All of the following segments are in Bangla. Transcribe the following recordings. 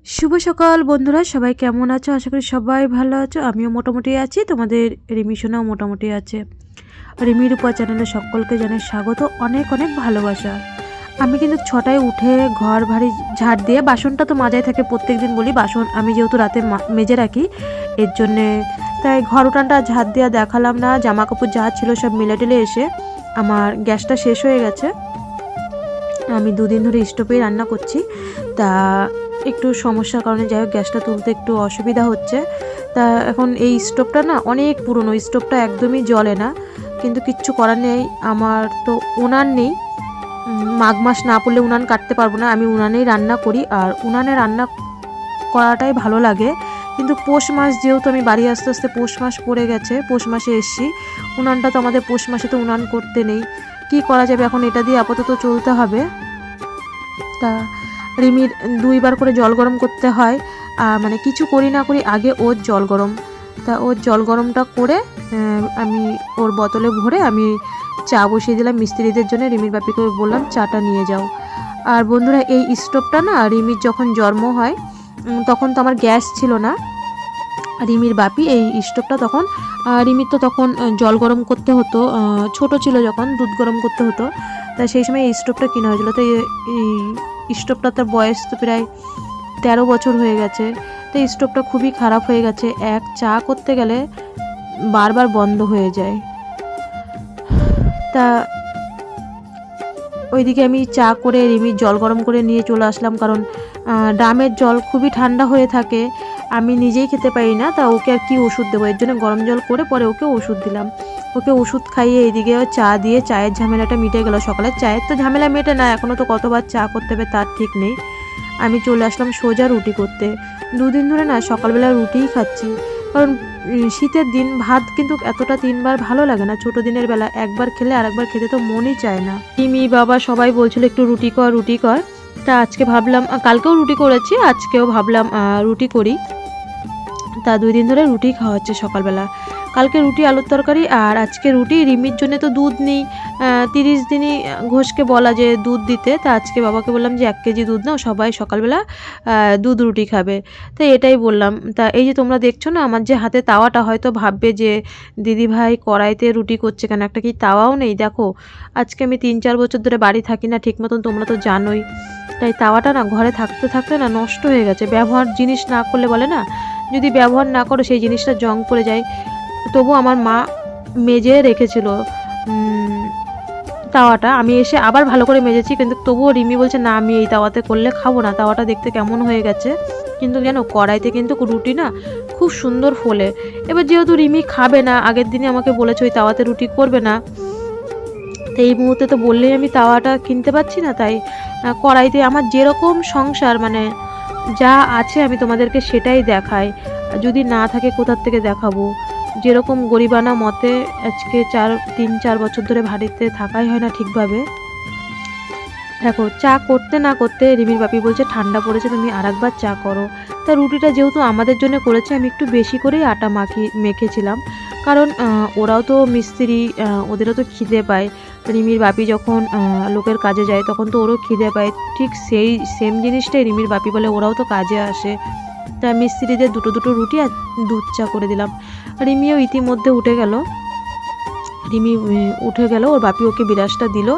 শুভ সকাল বন্ধুরা, সবাই কেমন আছো? আশা করি সবাই ভালো আছো। আমিও মোটামুটি আছি, তোমাদের রিমি সোনাও মোটামুটি আছে। রিমির উপর চ্যানেলে সকলকে জানাই স্বাগত, অনেক অনেক ভালোবাসা। আমি কিন্তু 6টায় উঠে ঘর ভারী ঝাড় দিয়ে, বাসনটা তো মাজাই থাকে প্রত্যেক দিন, বলি বাসন আমি যেহেতু রাতে মেজে রাখি এর জন্যে, তাই ঘর উঠানটা ঝাড় দিয়ে দেখালাম না। জামা কাপড় যা ছিল সব মিলে টেলে এসে আমার গ্যাসটা শেষ হয়ে গেছে। আমি দুদিন ধরে স্টোভেই রান্না করছি, তা একটু সমস্যার কারণে যাই হোক গ্যাসটা তুলতে একটু অসুবিধা হচ্ছে। তা এখন এই স্টোভটা না অনেক পুরনো, স্টোভটা একদমই জ্বলে না, কিন্তু কিচ্ছু করার নেই। আমার তো উনান নেই, মাঘ মাস না পড়লে উনান কাটতে পারবো না। আমি উনানেই রান্না করি, আর উনানে রান্না করাটাই ভালো লাগে। কিন্তু পৌষ মাস যেহেতু আমি বাড়ি আস্তে আস্তে পৌষ মাস পড়ে গেছে, পৌষ মাসে এসছি, উনানটা তো আমাদের পৌষ মাসে তো উনান করতে নেই, কি করা যাবে, এখন এটা দিয়ে আপাতত চলতে হবে। তা রিমির 2বার করে জল গরম করতে হয়, মানে কিছু করি না করি আগে ওর জল গরম। তা ওর জল গরমটা করে আমি ওর বোতলে ভরে আমি চা বসিয়ে দিলাম মিস্ত্রিদের জন্য। রিমির বাপিকে বললাম চাটা নিয়ে যাও। আর বন্ধুরা, এই স্টোভটা না রিমির যখন জন্ম হয় তখন তো আমার গ্যাস ছিল না। রিমির বাপি এই স্টোভটা তখন, রিমির তো তখন জল গরম করতে হতো, ছোট ছিল যখন দুধ গরম করতে হতো, তাই সেই সময় এই স্টোভটা কেনা হয়েছিল। তো এই স্টোভটা তার বয়স তো প্রায় 13 বছর হয়ে গেছে। তো এই স্টোভটা খুবই খারাপ হয়ে গেছে, এক চা করতে গেলে বারবার বন্ধ হয়ে যায়। তা ওইদিকে আমি চা করে রিমির জল গরম করে নিয়ে চলে আসলাম, কারণ ড্রামের জল খুবই ঠান্ডা হয়ে থাকে, আমি নিজেই খেতে পারি না। তা ওকে আর কি ওষুধ দেবো, এর জন্য গরম জল করে পরে ওকে ওষুধ দিলাম। ওকে ওষুধ খাইয়ে এইদিকে চা দিয়ে চায়ের ঝামেলাটা মিটে গেল। সকালের চায়ের তো ঝামেলা মেটে না, এখনও তো কতবার চা করতে হবে তার ঠিক নেই। আমি চলে আসলাম সোজা রুটি করতে। দুদিন ধরে না সকালবেলা রুটিই খাচ্ছি, কারণ শীতের দিন ভাত কিন্তু এতটা 3বার ভালো লাগে না। ছোটো দিনের বেলা একবার খেলে আরেকবার খেতে তো মনই চায় না। টিমি বাবা সবাই বলছিল একটু রুটি কর রুটি কর, তা আজকে ভাবলাম, কালকেও রুটি করেছি, আজকেও ভাবলাম রুটি করি। তা 2 দিন ধরে রুটি খাওয়া হচ্ছে সকালবেলা। কালকে রুটি আলুর তরকারি, আর আজকে রুটি। রিমির জন্য তো দুধ নেই, 30 দিনই ঘোষকে বলা যে দুধ দিতে। তা আজকে বাবাকে বললাম যে 1 কেজি দুধ নাও, সবাই সকালবেলা দুধ রুটি খাবে। তো এটাই বললাম। তা এই যে তোমরা দেখছো না আমার যে হাতে তাওয়াটা, হয়তো ভাববে যে দিদিভাই কড়াইতে রুটি করছে কেন, একটা কি তাওয়াও নেই? দেখো, আজকে আমি 3-4 বছর ধরে বাড়ি থাকি না ঠিক মতন, তোমরা তো জানোই। তাই তাওয়াটা না ঘরে থাকতে থাকতে না নষ্ট হয়ে গেছে। ব্যবহার জিনিস না করলে বলে না, যদি ব্যবহার না করো সেই জিনিসটা জং পড়ে যায়। তবু আমার মা মেজে রেখেছিল তাওয়াটা, আমি এসে আবার ভালো করে মেজেছি, কিন্তু তবুও রিমি বলছে না আমি এই তাওয়াতে করলে খাবো না, তাওয়াটা দেখতে কেমন হয়ে গেছে। কিন্তু জানো, কড়াইতে কিন্তু রুটি না খুব সুন্দর ফোলে। এবার যেহেতু রিমি খাবে না, আগের দিনে আমাকে বলেছে ওই তাওয়াতে রুটি করবে না, তো এই মুহূর্তে তো বললেই আমি তাওয়াটা কিনতে পারছি না। তাই কড়াইতে আমার যেরকম সংসার, মানে যা আছে আমি তোমাদেরকে সেটাই দেখাই, যদি না থাকে কোথার থেকে দেখাবো। যেরকম গরিবানা মতে আজকে 3-4 বছর ধরে বাড়িতে থাকাই হয় না ঠিকভাবে। দেখো, চা করতে না করতে রিমির বাপি বলছে ঠান্ডা পড়েছে, তুমি আরেকবার চা করো। তা রুটিটা যেহেতু আমাদের জন্য করেছে, আমি একটু বেশি করেই আটা মেখেছিলাম, কারণ ওরাও তো মিস্ত্রি, ওদেরও তো খিদে পায়। রিমির বাপি যখন লোকের কাজে যায় তখন তো ওরও খিদে পায়, ঠিক সেই সেম জিনিসটাই রিমির বাপি বলে, ওরাও তো কাজে আসে। তা মিস্ত্রিদের দুটো রুটি আর দুধ চা করে দিলাম। রিমিও ইতিমধ্যে উঠে গেল। ওর বাপি ওকে বিরাসটা দিল।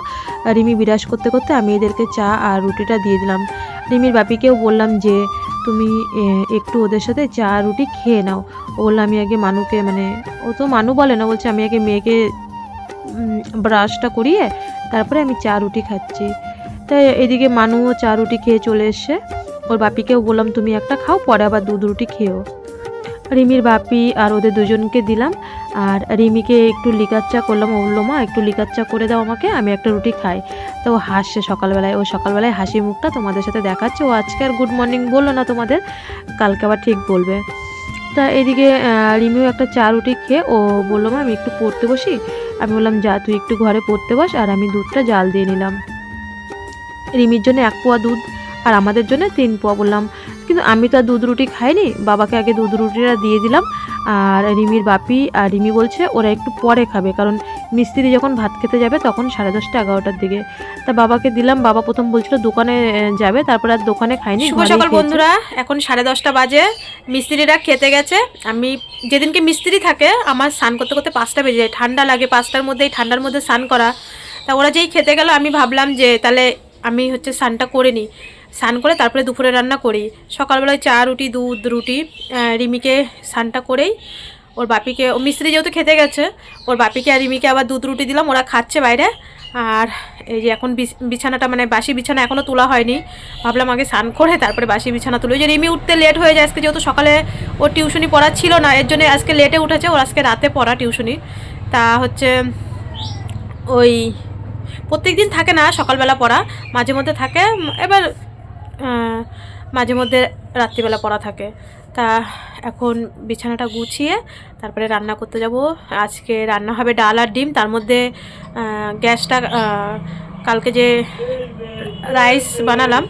রিমি বিরাস করতে করতে আমি এদেরকে চা আর রুটিটা দিয়ে দিলাম। রিমির বাপিকেও বললাম যে তুমি একটু ওদের সাথে চা রুটি খেয়ে নাও। ও বললো আমি আগে মানুকে, মানে ও তো মানু বলে না, বলছে আমি আগে মেয়েকে ব্রাশটা করিয়ে তারপরে আমি চা রুটি খাচ্ছি। তাই এদিকে মানুও চা রুটি খেয়ে চলে এসছে। ওর বাপিকেও বললাম তুমি একটা খাও, পরে আবার দুধ রুটি খেও। রিমির বাপি আর ওদের দুজনকে দিলাম, আর রিমিকে একটু লিকার চা করলাম। ও বললো মা একটু লিকার চা করে দাও আমাকে, আমি একটা রুটি খাই। তো ও হাসছে সকালবেলায়, ও সকালবেলায় হাসি মুখটা তোমাদের সাথে দেখাচ্ছে। ও আজকে আর গুড মর্নিং বললো না তোমাদের, কালকে আবার ঠিক বলবে। তা এদিকে রিমিও একটা চা রুটি খেয়ে ও বললো মা আমি একটু পড়তে বসি। আমি বললাম যা তুই একটু ঘরে পড়তে বস, আর আমি দুধটা জাল দিয়ে নিলাম। রিমির জন্য 1 পোয়া দুধ আর আমাদের জন্য 3 পোয়া বললাম, কিন্তু আমি তো আর দুধ রুটি খাইনি, বাবাকে আগে দুধ রুটিটা দিয়ে দিলাম। আর রিমির বাপি আর রিমি বলছে ওরা একটু পরে খাবে, কারণ মিস্ত্রি যখন ভাত খেতে যাবে তখন 10:30 11টার দিকে। তা বাবাকে দিলাম। বাবা প্রথম বলছিল দোকানে যাবে, তারপর আর দোকানে খাইনি। শুভ সকাল বন্ধুরা, এখন 10:30 বাজে, মিস্ত্রিরা খেতে গেছে। আমি যেদিনকে মিস্ত্রি থাকে আমার স্নান করতে করতে 5টা বেজে যায়, ঠান্ডা লাগে 5টার মধ্যে, এই ঠান্ডার মধ্যে স্নান করা। তা ওরা যেই খেতে গেল আমি ভাবলাম যে তাহলে আমি হচ্ছে স্নানটা করে নিই, স্নান করে তারপরে দুপুরে রান্না করি। সকালবেলায় চা রুটি দুধ রুটি, রিমিকে স্নানটা করেই ওর বাপিকে, ও মিস্ত্রি যেহেতু খেতে গেছে ওর বাপিকে আর রিমিকে আবার দুধ রুটি দিলাম, ওরা খাচ্ছে বাইরে। আর এই যে এখন বিছানাটা মানে বাসি বিছানা এখনও তোলা হয়নি, ভাবলাম আগে স্নান করে তারপরে বাসি বিছানা তুলো। যে রিমি উঠতে লেট হয়ে যায় আজকে, যেহেতু সকালে ওর টিউশনি পড়া ছিল না, এর জন্য আজকে লেটে উঠেছে। ওর আজকে রাতে পড়া টিউশনি, তা হচ্ছে ওই প্রত্যেক দিন থাকে না সকালবেলা পড়া, মাঝে মধ্যে থাকে, এবার মাঝে মধ্যে রাত্রিবেলা পড়া থাকে। তা এখন বিছানাটা গুছিয়ে তারপরে রান্না করতে যাব। আজকে রান্না হবে ডাল আর ডিম, তার মধ্যে গ্যাসটা কালকে যে রাইস বানালাম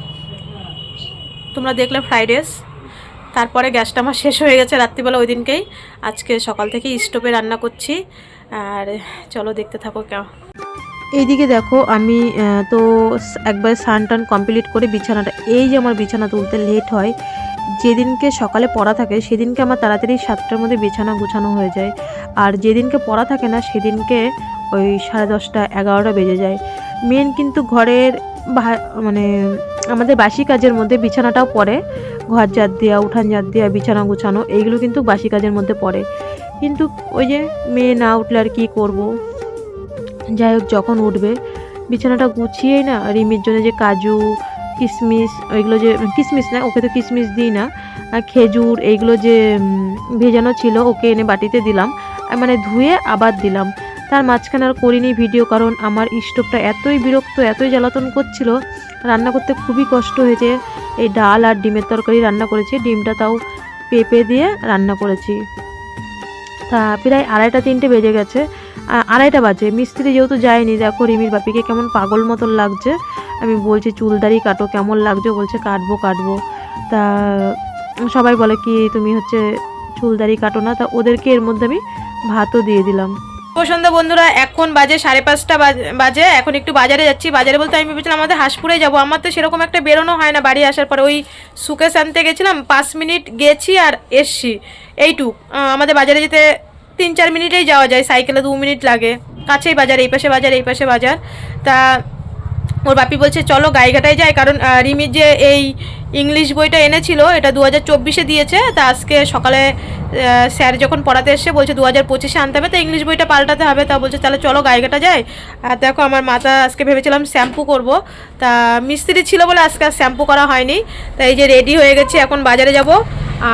তোমরা দেখলে ফ্রাইড রাইস, তারপরে গ্যাসটা আমার শেষ হয়ে গেছে রাত্রিবেলা ওই দিনকেই। আজকে সকাল থেকেই স্টোভে রান্না করছি, আর চলো দেখতে থাকো কেমন। এইদিকে দেখো আমি তো একবার স্নান টান কমপ্লিট করে বিছানাটা, এই যে আমার বিছানা তুলতে লেট হয়, যেদিনকে সকালে পড়া থাকে সেদিনকে আমার তাড়াতাড়ি 7টার মধ্যে বিছানা গুছানো হয়ে যায়, আর যেদিনকে পড়া থাকে না সেদিনকে ওই 10:30 11টা বেজে যায়। মেন কিন্তু ঘরের মানে আমাদের বাসি কাজের মধ্যে বিছানাটাও পড়ে, ঘর ঝাড় দেওয়া উঠান ঝাড় দেওয়া বিছানা গুছানো এইগুলো কিন্তু বাসি কাজের মধ্যে পড়ে। কিন্তু ওই যে মেয়ে না উঠলে আর কী করবো, যাই হোক যখন উঠবে বিছানাটা গুছিয়েই না রিমির জন্য যে কাজু কিশমিশ, ওইগুলো যে কিশমিশ না, ওকে তো কিশমিশ দিই না, খেজুর এইগুলো যে ভেজানো ছিল ওকে এনে বাটিতে দিলাম, মানে ধুয়ে আবার দিলাম। তার মাঝখানে আর করিনি ভিডিও, কারণ আমার স্টোভটা এতই বিরক্ত এতই জ্বালাতন করছিল, রান্না করতে খুবই কষ্ট হয়েছে। এই ডাল আর ডিমের তরকারি রান্না করেছি, ডিমটা তাও পেঁপে দিয়ে রান্না করেছি। তা প্রায় 2:30 3টে বেজে গেছে, 2:30 বাজে। মিস্ত্রি যেহেতু যায়নি, দেখো রিমির বাপিকে কেমন পাগল মতন লাগছে। আমি বলছি চুলদাড়ি কাটো, কেমন লাগছে, বলছে কাটবো। তা সবাই বলে কি তুমি হচ্ছে চুলদাড়ি কাটো না, তা ওদেরকে এর মধ্যে আমি ভাতও দিয়ে দিলাম। সন্ধ্যা বন্ধুরা, এখন বাজে 5:30 বাজে। এখন একটু বাজারে যাচ্ছি। বাজারে বলতে আমি ভেবেছিলাম আমাদের হাঁসপুরে যাবো, আমার তো সেরকম একটা বেরোনো হয় না বাড়ি আসার পরে। ওই সুকেশ আনতে গেছিলাম, 5 মিনিট গেছি আর এসছি, এইটুক। আমাদের বাজারে যেতে 3-4 মিনিটেই যাওয়া যায়, সাইকেলে 2 মিনিট লাগে, কাছেই বাজার, এই পাশে বাজার এই পাশে বাজার। তা ওর বাপি বলছে চলো গাইঘাটায় যাই, কারণ রিমির যে এই ইংলিশ বইটা এনেছিল এটা 2024-এ দিয়েছে। তা আজকে সকালে স্যার যখন পড়াতে এসে বলছে 2025-এ আনতে হবে, তো ইংলিশ বইটা পাল্টাতে হবে। তা বলছে তাহলে চলো গাইঘাটা যাই। আর দেখো আমার মাথা আজকে ভেবেছিলাম শ্যাম্পু করব, তা মিস্ত্রি ছিল বলে আজকে আর শ্যাম্পু করা হয়নি। তা এই যে রেডি হয়ে গেছি, এখন বাজারে যাব।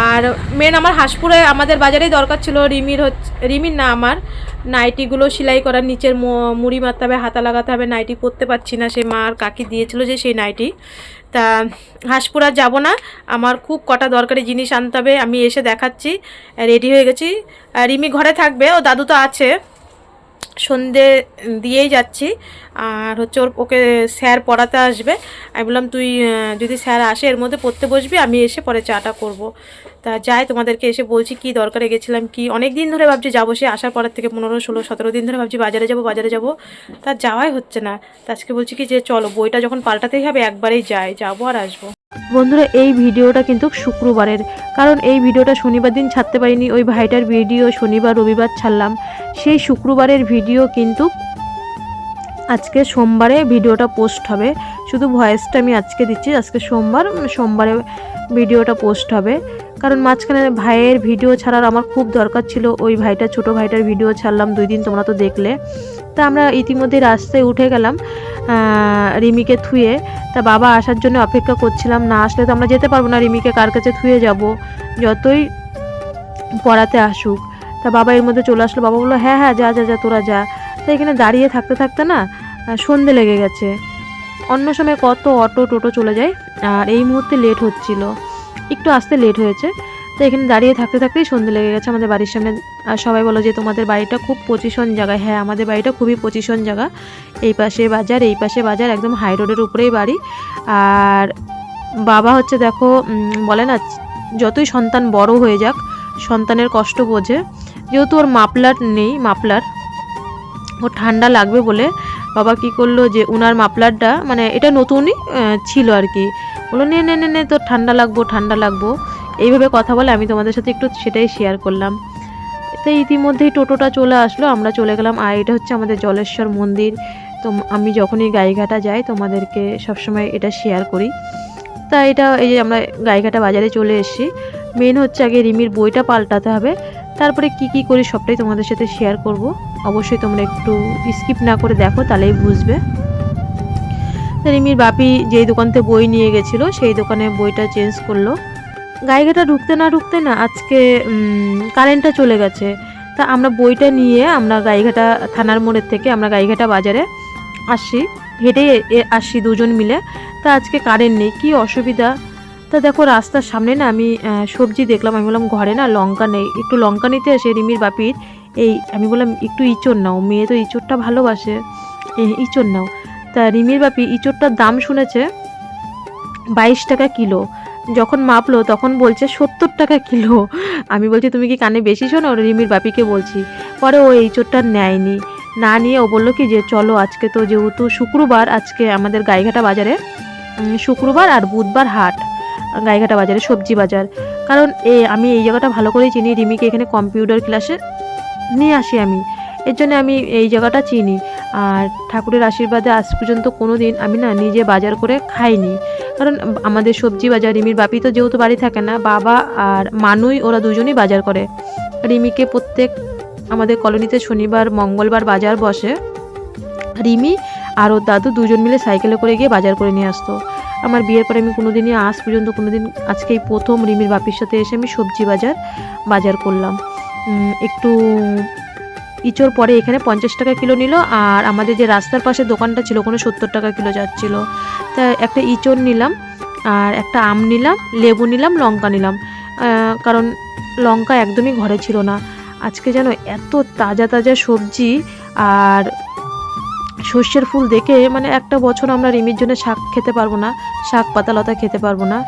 আর মেন আমার হাঁসপুরে আমাদের বাজারেই দরকার ছিল রিমির না আমার নাইটিগুলো সেলাই করার, নিচের মুড়ি মারতে হবে, হাতা লাগাতে হবে, নাইটি পরতে পারছি না, সেই মা আর কাকি দিয়েছিল যে সেই নাইটি। তা হাঁসপুর আর যাবো না, আমার খুব কটা দরকারি জিনিস আনতে হবে, আমি এসে দেখাচ্ছি। রেডি হয়ে গেছি, রিমি ঘরে থাকবে, ও দাদু তো আছে, সন্ধে দিয়েই যাচ্ছি। আর হচ্ছে ওকে স্যার পড়াতে আসবে, আমি বললাম তুই যদি স্যার আসে এর মধ্যে পড়তে বসবি, আমি এসে পরে চাটা করব। তা যাই তোমাদেরকে এসে বলছি কি দরকারে গেছিলাম, কি অনেক দিন ধরে ভাবছি যাবো, সে আসার পরের থেকে 15 16 17 দিন ধরে ভাবছি বাজারে যাব, তা যাওয়াই হচ্ছে না। তা আজকে বলছি কি যে চলো বইটা যখন পাল্টাতেই হবে একবারেই যাবো আর আসবো। বন্ধুরা এই ভিডিওটা কিন্তু শুক্রবারের, কারণ এই ভিডিওটা শনিবার দিন ছাড়তে পারিনি, ওই ভাইটার ভিডিও শনিবার রবিবার ছাড়লাম, সেই শুক্রবারের ভিডিও কিন্তু আজকে সোমবারে ভিডিওটা পোস্ট হবে। শুধু ভয়েসটা আমি আজকে দিচ্ছি, আজকে সোমবারে ভিডিওটা পোস্ট হবে, কারণ মাঝখানে ভাইয়ের ভিডিও ছাড়ার আমার খুব দরকার ছিল। ওই ছোট ভাইটার ভিডিও ছাড়লাম 2 দিন, তোমরা তো দেখলে। তা আমরা ইতিমধ্যে রাস্তায় উঠে গেলাম রিমিকে থুয়ে। তা বাবা আসার জন্য অপেক্ষা করছিলাম, না আসলে তো আমরা যেতে পারবো না, রিমিকে কার কাছে থুয়ে যাব যতই পড়াতে আসুক। তা বাবা এর মধ্যে চলে আসলো, বাবা বললো হ্যাঁ যা তোরা যা। তো এখানে দাঁড়িয়ে থাকতে না সন্ধে লেগে গেছে। অন্য সময় কত অটো টোটো চলে যায়, আর এই মুহূর্তে লেট হচ্ছিল, একটু আসতে লেট হয়েছে। তো এখানে দাঁড়িয়ে থাকতেই সন্ধে লেগে গেছে আমাদের বাড়ির সামনে। আর সবাই বলো যে তোমাদের বাড়িটা খুব পজিশন জায়গায়, হ্যাঁ আমাদের বাড়িটা খুবই পজিশন জায়গা, এই পাশে বাজার একদম হাই রোডের উপরেই বাড়ি। আর বাবা হচ্ছে দেখো বলে না যতই সন্তান বড় হয়ে যাক সন্তানের কষ্ট বোঝে, যেহেতু ওর মাফলার নেই, ও ঠান্ডা লাগবে বলে বাবা কি করলো যে উনার মাফলারটা, মানে এটা নতুনই ছিল আর কি, বললো নে নে নে নে তোর ঠান্ডা লাগবো এইভাবে কথা বলে। আমি তোমাদের সাথে একটু সেটাই শেয়ার করলাম। তো ইতিমধ্যেই টোটোটা চলে আসলো, আমরা চলে গেলাম। আর এটা হচ্ছে আমাদের জলেশ্বর মন্দির। তো আমি যখনই গাইঘাটা যাই তোমাদেরকে সবসময় এটা শেয়ার করি। তা এটা এই যে আমরা গাইঘাটা বাজারে চলে এসেছি। মেন হচ্ছে আগে রিমির বইটা পাল্টাতে হবে, তারপরে কি করি সবটাই তোমাদের সাথে শেয়ার করব। অবশ্যই তোমরা একটু স্কিপ না করে দেখো, তাহলেই বুঝবে। রিমির বাপি যেই দোকানতে বই নিয়ে গেছিলো সেই দোকানে বইটা চেঞ্জ করলো। গাইঘাটা ঢুকতে না আজকে কারেন্টটা চলে গেছে। তা আমরা বইটা নিয়ে আমরা গাইঘাটা থানার মোড়ের থেকে আমরা গাইঘাটা বাজারে আসি, হেঁটেই আসি দুজন মিলে। তা আজকে কারেন্ট নেই, কি অসুবিধা। তা দেখো রাস্তার সামনে না আমি সবজি দেখলাম, আমি বললাম ঘরে না লঙ্কা নেই, একটু লঙ্কা নিতে আসে রিমির বাপির। আমি বললাম একটু ইঁচড় নাও, মেয়ে তো ইঁচড়টা ভালোবাসে, ইঁচড় নাও। তা রিমির বাপি ইঁচড়টার দাম শুনেছে 22 টাকা কিলো, যখন মাপলো তখন বলছে 70 টাকা কিলো। আমি বলছি তুমি কি কানে বেশি শোনো, রিমির বাপিকে বলছি। পরে ও ইঁচড়টা নেয়নি, না নিয়ে ও বললো কি যে চলো আজকে তো যেহেতু শুক্রবার, আজকে আমাদের গাইঘাটা বাজারে শুক্রবার আর বুধবার হাট, গাইঘাটা বাজারে সবজি বাজার। কারণ আমি এই জায়গাটা ভালো করেই চিনি, রিমিকে এখানে কম্পিউটার ক্লাসে নিয়ে আসি আমি, এর জন্য আমি এই জায়গাটা চিনি। আর ঠাকুরের আশীর্বাদে আজ পর্যন্ত কোনো দিন আমি না নিজে বাজার করে খাইনি, কারণ আমাদের সবজি বাজার, রিমির বাপি তো যেহেতু বাড়ি থাকে না, বাবা আর মানুই ওরা দুজনই বাজার করে। রিমিকে প্রত্যেক আমাদের কলোনিতে শনিবার মঙ্গলবার বাজার বসে, রিমি আর ওর দাদু দুজন মিলে সাইকেলে করে গিয়ে বাজার করে নিয়ে আসতো। আমার বিয়ের পরে আমি কোনোদিনই আজ পর্যন্ত কোনোদিন, আজকেই প্রথম রিমির বাপির সাথে এসে আমি সবজি বাজার করলাম। একটু ইঁচড় পরে এখানে 50 টাকা কিলো নিল, আর আমাদের যে রাস্তার পাশে দোকানটা ছিল ওখানে 70 টাকা কিলো যাচ্ছিলো। তা একটা ইঁচড় নিলাম, আর একটা আম নিলাম, লেবু নিলাম, লঙ্কা নিলাম, কারণ লঙ্কা একদমই ঘরে ছিল না। আজকে যেন এত তাজা সবজি আর সর্ষের ফুল দেখে মানে একটা বছর আমরা রিমির জন্য শাক খেতে পারবো না, শাক পাতা লতা খেতে পারবো না।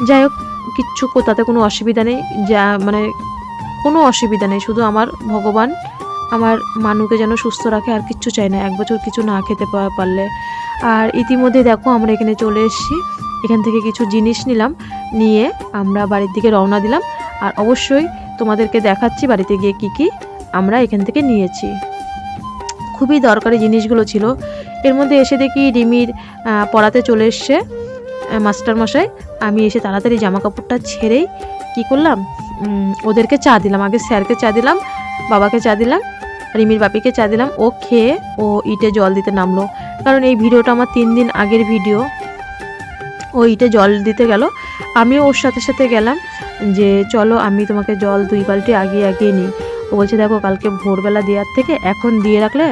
যাই হোক কিচ্ছু তাতে কোনো অসুবিধা নেই, যা মানে কোনো অসুবিধা নেই, শুধু আমার ভগবান আমার মানুকে যেন সুস্থ রাখে, আর কিচ্ছু চাই না, এক বছর কিছু না খেতে পারলে। আর ইতিমধ্যে দেখো আমরা এখানে চলে এসেছি, এখান থেকে কিছু জিনিস নিলাম, নিয়ে আমরা বাড়ির দিকে রওনা দিলাম। আর অবশ্যই তোমাদেরকে দেখাচ্ছি বাড়িতে গিয়ে কি আমরা এখান থেকে নিয়েছি। খুবই দরকারি জিনিসগুলো ছিল। এর মধ্যে এসে দেখি রিমির পড়াতে চলে এসছে মাস্টারমশাই। আমি এসে তাড়াতাড়ি জামা কাপড়টা ছেড়েই কি করলাম, ওদেরকে চা দিলাম। আগে স্যারকে চা দিলাম, বাবাকে চা দিলাম, রিমির বাপিকে চা দিলাম। ও খেয়ে ও ইটে জল দিতে নামলো, কারণ এই ভিডিওটা আমার 3 দিন আগের ভিডিও। ও ইটে জল দিতে গেল, আমিও ওর সাথে গেলাম, যে চলো আমি তোমাকে জল 2 বালতি আগিয়ে নিই। ও বলছে দেখো কালকে ভোরবেলা দেওয়ার থেকে এখন দিয়ে রাখলে,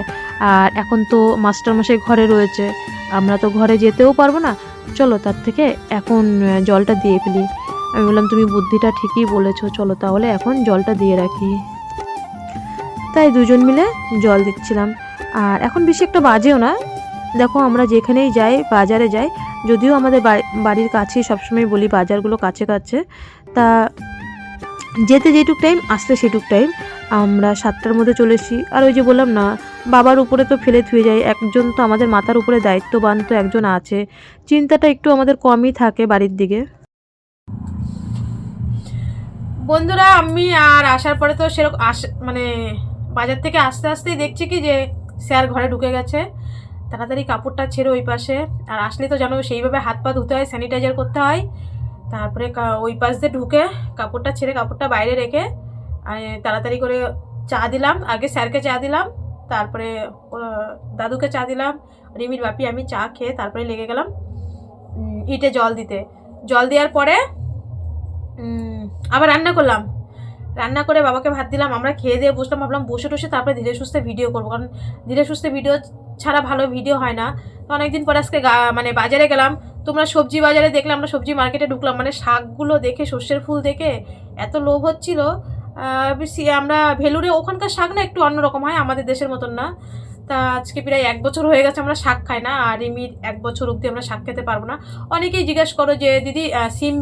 আর এখন তো মাস্টারমশাই ঘরে রয়েছে, আমরা তো ঘরে যেতেও পারবো না, চলো তার থেকে এখন জলটা দিয়ে ফেলি। আমি বললাম তুমি বুদ্ধিটা ঠিকই বলেছো, চলো তাহলে এখন জলটা দিয়ে রাখি। তাই দুজন মিলে জল দিচ্ছিলাম। আর এখন বেশি একটা বাজেও না, দেখো আমরা যেখানেই যাই বাজারে যাই, যদিও আমাদের বাড়ির কাছেই, সবসময় বলি বাজারগুলো কাছে, তা যেতে যেটুক টাইম আসতে সেটুক টাইম, আমরা 7টার মধ্যে চলে এসেছি। আর ওই যে বললাম না, বাবার উপরে তো ফেলে থুয়ে যায়, একজন তো আমাদের মাথার উপরে দায়িত্ববান তো একজন আছে, চিন্তাটা একটু আমাদের কমই থাকে বাড়ির দিকে। বন্ধুরা আমি আর আসার পরে তো সেরকম মানে বাজার থেকে আসতেই দেখছি কি যে স্যার ঘরে ঢুকে গেছে। তাড়াতাড়ি কাপড়টা ছেড়ে ওই পাশে, আর আসলে তো জানো সেইভাবে হাত পা ধুতে হয়, স্যানিটাইজার করতে হয়, তারপরে ওই পাশ দিয়ে ঢুকে কাপড়টা ছেড়ে কাপড়টা বাইরে রেখে তাড়াতাড়ি করে চা দিলাম। আগে স্যারকে চা দিলাম, তারপরে দাদুকে চা দিলাম, রিমির বাপি আমি চা খেয়ে তারপরে লেগে গেলাম ইটে জল দিতে। জল দেওয়ার পরে আবার রান্না করে বাবাকে ভাত দিলাম, আমরা খেয়ে দিয়ে বসলাম, ভাবলাম বসে তারপরে ধীরে সুস্থে ভিডিও করবো, কারণ ধীরে সুস্থে ভিডিও ছাড়া ভালো ভিডিও হয় না। তো অনেকদিন পরে আজকে মানে বাজারে গেলাম, তোমরা সবজি বাজারে দেখলে, আমরা সবজি মার্কেটে ঢুকলাম, মানে শাকগুলো দেখে, সর্ষের ফুল দেখে এত লোভ হচ্ছিল। আমরা ভেলুরে ওখানকার শাক না একটু অন্যরকম হয়, আমাদের দেশের মতন না। তা আজকে প্রায় 1 বছর হয়ে গেছে আমরা শাক খাই না, আর রিমির 1 বছর অবধি আমরা শাক খেতে পারবো না। অনেকেই জিজ্ঞেস করো যে দিদি সিম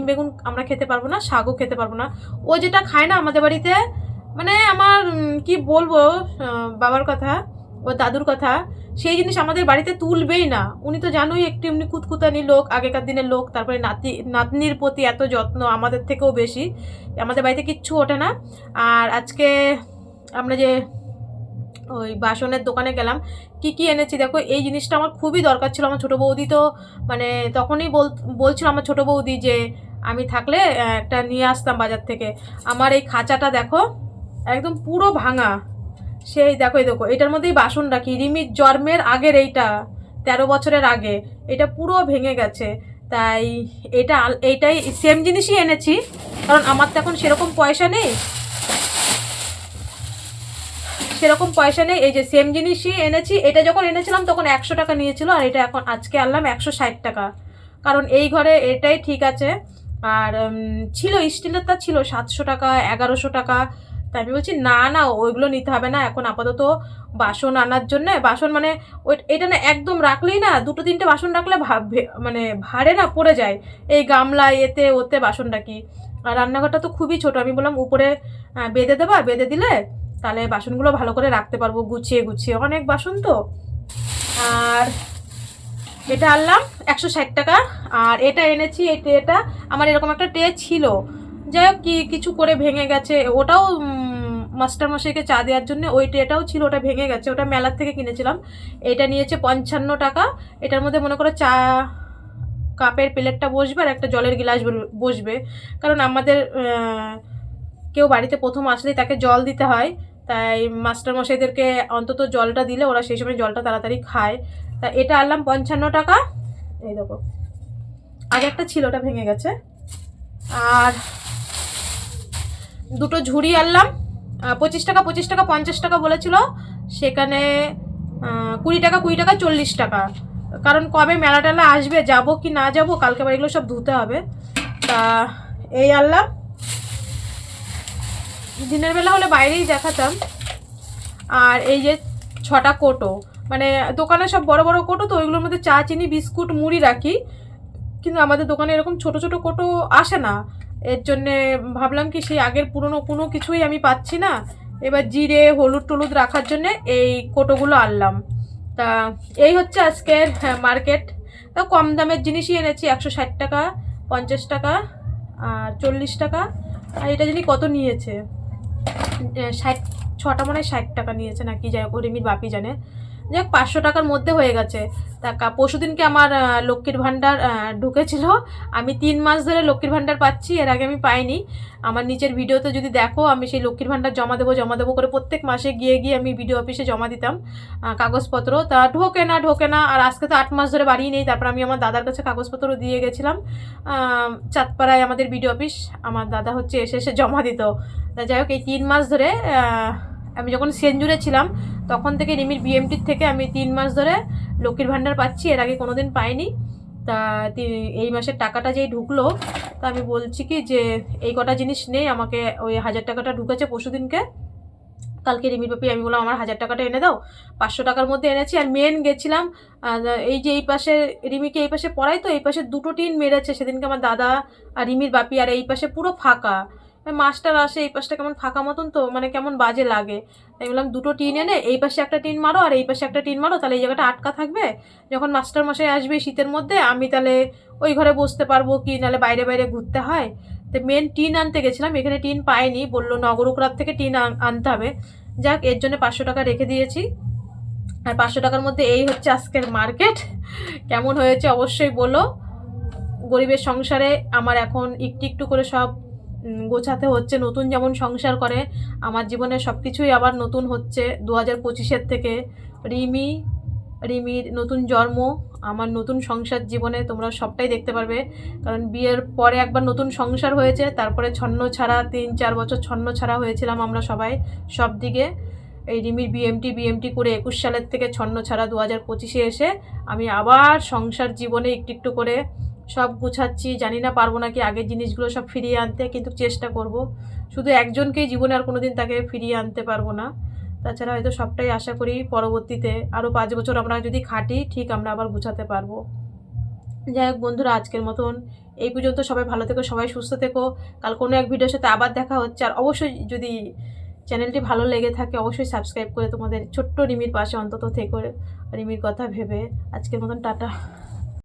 বেগুন আমরা খেতে পারবো না, শাকও খেতে পারবো না। ও যেটা খায় না আমাদের বাড়িতে, মানে আমার কি বলবো, বাবার কথা, ও দাদুর কথা, সেই জিনিস আমাদের বাড়িতে তুলবেই না। উনি তো জানোই একটু এমনি কুতকুতানি লোক, আগেকার দিনের লোক। তারপরে নাতনির প্রতি এত যত্ন, আমাদের থেকেও বেশি। আমাদের বাড়িতে কিচ্ছু ওঠে না। আর আজকে আমরা যে ওই বাসনের দোকানে গেলাম, কি কি এনেছি দেখো। এই জিনিসটা আমার খুবই দরকার ছিল। আমার ছোটো বৌদি তো মানে তখনই বলছিল আমার ছোটো বৌদি যে আমি থাকলে একটা নিয়ে আসতাম বাজার থেকে। আমার এই খাঁচাটা দেখো একদম পুরো ভাঙা। সেই দেখো, এই দেখো, এটার মধ্যেই বাসন রাখি। রিমির জন্মের আগের, এইটা 13 বছরের আগে, এটা পুরো ভেঙে গেছে। তাই এইটাই সেম জিনিসই এনেছি, কারণ আমার তো এখন সেরকম পয়সা নেই। এই যে সেম জিনিসই এনেছি। এটা যখন এনেছিলাম তখন 100 টাকা নিয়েছিল, আর এটা এখন আজকে আনলাম 160 টাকা। কারণ এই ঘরে এটাই ঠিক আছে। আর ছিল স্টিলেরটা ছিল 700 টাকা, 1100 টাকা। তাই আমি বলছি না না, ওইগুলো নিতে হবে না এখন। আপাতত বাসন আনার জন্য, বাসন মানে ওই এটা না একদম রাখলেই না, 2-3টে বাসন রাখলে মানে ভারে না পড়ে যায়। এই গামলা এতে ওতে বাসন রাখি। আর রান্নাঘরটা তো খুবই ছোট। আমি বললাম উপরে বেঁধে দেবা, বেঁধে দিলে তাহলে বাসনগুলো ভালো করে রাখতে পারবো গুছিয়ে গুছিয়ে, অনেক বাসন তো। আর এটা আনলাম 160 টাকা। আর এটা এনেছি, এই ট্রেটা আমার এরকম একটা ট্রে ছিল, যাই হোক কিছু করে ভেঙে গেছে। ওটাও মাস্টারমশাইকে চা দেওয়ার জন্য ওই ট্রেটাও ছিল, ওটা ভেঙে গেছে। ওটা মেলার থেকে কিনেছিলাম। এটা নিয়েছে 55 টাকা। এটার মধ্যে মনে করো চা কাপের প্লেটটা বসবে আর একটা জলের গ্লাস বসবে। কারণ আমাদের কেউ বাড়িতে প্রথম আসলেই তাকে জল দিতে হয়। তাই মাস্টারমশাইদেরকে অন্তত জলটা দিলে ওরা সেই সময় জলটা তাড়াতাড়ি খায়। তা এটা আনলাম 55 টাকা। এই দেখো, আগে একটা ছিল, ওটা ভেঙে গেছে। আর দুটো ঝুড়ি আনলাম 25 টাকা, 25 টাকা, 50 টাকা বলেছিল। সেখানে 20 টাকা, 20 টাকা, 40 টাকা। কারণ কবে মেলা টেলা আসবে, যাবো কি না যাবো, কালকে আবার এগুলো সব ধুতে হবে। তা এই আনলাম। দিনের বেলা হলে বাইরেই দেখাতাম। আর এই যে 6টা কোটো, মানে দোকানে সব বড় বড় কোটো, তো ওইগুলোর মধ্যে চা, চিনি, বিস্কুট, মুড়ি রাখি। কিন্তু আমাদের দোকানে এরকম ছোট ছোট কোটো আসে না। এর জন্যে ভাবলাম কি সেই আগের পুরনো কোনো কিছুই আমি পাচ্ছি না, এবার জিরে হলুদ টলুদ রাখার জন্যে এই কোটোগুলো আনলাম। তা এই হচ্ছে আজকের মার্কেট। তা কম দামের জিনিসই এনেছি। 160 টাকা, 50 টাকা, আর 40 টাকা। আর এটা জানি কত নিয়েছে, 6টা মানে 60 টাকা নিয়েছে নাকি, যাই হোক রিমির বাপি জানে। যাই হোক 500 টাকার মধ্যে হয়ে গেছে। তা পরশুদিনকে আমার লক্ষ্মীর ভাণ্ডার ঢুকেছিল। আমি 3 মাস ধরে লক্ষ্মীর ভাণ্ডার পাচ্ছি, এর আগে আমি পাইনি। আমার নিচের ভিডিওতে যদি দেখো, আমি সেই লক্ষ্মীর ভাণ্ডার জমা দেবো করে প্রত্যেক মাসে গিয়ে আমি বিডিও অফিসে জমা দিতাম কাগজপত্র। তা ঢোকে না। আর আজকে তো 8 মাস ধরে বাড়িই নেই। তারপর আমি আমার দাদার কাছে কাগজপত্র দিয়ে গেছিলাম চাঁদপাড়ায় আমাদের বিডিও অফিস। আমার দাদা হচ্ছে এসে জমা দিত। তা যাই হোক এই 3 মাস ধরে আমি যখন সেনজুরে ছিলাম তখন থেকে রিমির বিএমটির থেকে আমি 3 মাস ধরে লক্ষ্মীর ভাণ্ডার পাচ্ছি, এর আগে কোনো দিন পাইনি। তা এই মাসের টাকাটা যেই ঢুকলো, তা আমি বলছি কি যে এই কটা জিনিস নেই, আমাকে ওই 1000 টাকাটা ঢুকেছে পরশুদিনকে। কালকে রিমির বাপি আমি বললাম আমার 1000 টাকাটা এনে দাও। 500 টাকার মধ্যে এনেছি। আর মেন গেছিলাম এই যে এই পাশে রিমিকে এই পাশে পড়াই, তো এই পাশে 2টো টিন মেরেছে সেদিনকে আমার দাদা আর রিমির বাপি। আর এই পাশে পুরো ফাঁকা, মাস্টার আসে, এই পাশটা কেমন ফাঁকা মতন, তো মানে কেমন বাজে লাগে। তাই বললাম 2টো টিন এনে এই পাশে একটা টিন মারো আর এই পাশে একটা টিন মারো, তাহলে এই জায়গাটা আটকা থাকবে। যখন মাস্টার মশাই আসবে শীতের মধ্যে আমি তাহলে ওই ঘরে বসতে পারবো, কি নাহলে বাইরে বাইরে ঘুরতে হয়। তো মেন টিন আনতে গেছিলাম, এখানে টিন পাইনি, বললো নগরুকরাত থেকে টিন আনতে হবে। যাক, এর জন্য 500 টাকা রেখে দিয়েছি। আর 500 টাকার মধ্যে এই হচ্ছে আজকের মার্কেট। কেমন হয়েছে অবশ্যই বলো। গরিবের সংসারে আমার এখন একটু একটু করে সব গোছাতে হচ্ছে। নতুন যেমন সংসার করে, আমার জীবনে সব কিছুই আবার নতুন হচ্ছে 2025-এর থেকে। রিমির নতুন জন্ম, আমার নতুন সংসার জীবনে তোমরা সবটাই দেখতে পারবে। কারণ বিয়ের পরে একবার নতুন সংসার হয়েছে, তারপরে ছন্ন ছাড়া 3-4 বছর ছন্ন ছাড়া হয়েছিলাম আমরা সবাই সব দিকে। এই রিমির বিএমটি করে 21 সালের থেকে ছন্ন ছাড়া 2025-এ এসে আমি আবার সংসার জীবনে একটু একটু করে সব গুছাচ্ছি। জানি না পারবো নাকি আগের জিনিসগুলো সব ফিরিয়ে আনতে, কিন্তু চেষ্টা করব। শুধু একজনকেই জীবনে, আর কোনো দিন তাকে ফিরিয়ে আনতে পারবো না। তাছাড়া হয়তো সবটাই আশা করি পরবর্তীতে আরও 5 বছর আমরা যদি খাটি, ঠিক আমরা আবার গুছাতে পারবো। যাই হোক বন্ধুরা, আজকের মতন এই পর্যন্ত। সবাই ভালো থেকো, সবাই সুস্থ থেকো। কাল কোনো এক ভিডিওর সাথে আবার দেখা হচ্ছে। আর অবশ্যই যদি চ্যানেলটি ভালো লেগে থাকে অবশ্যই সাবস্ক্রাইব করে তোমাদের ছোট্ট রিমির পাশে অন্তত থেকে রিমির কথা ভেবে আজকের মতন টাটা।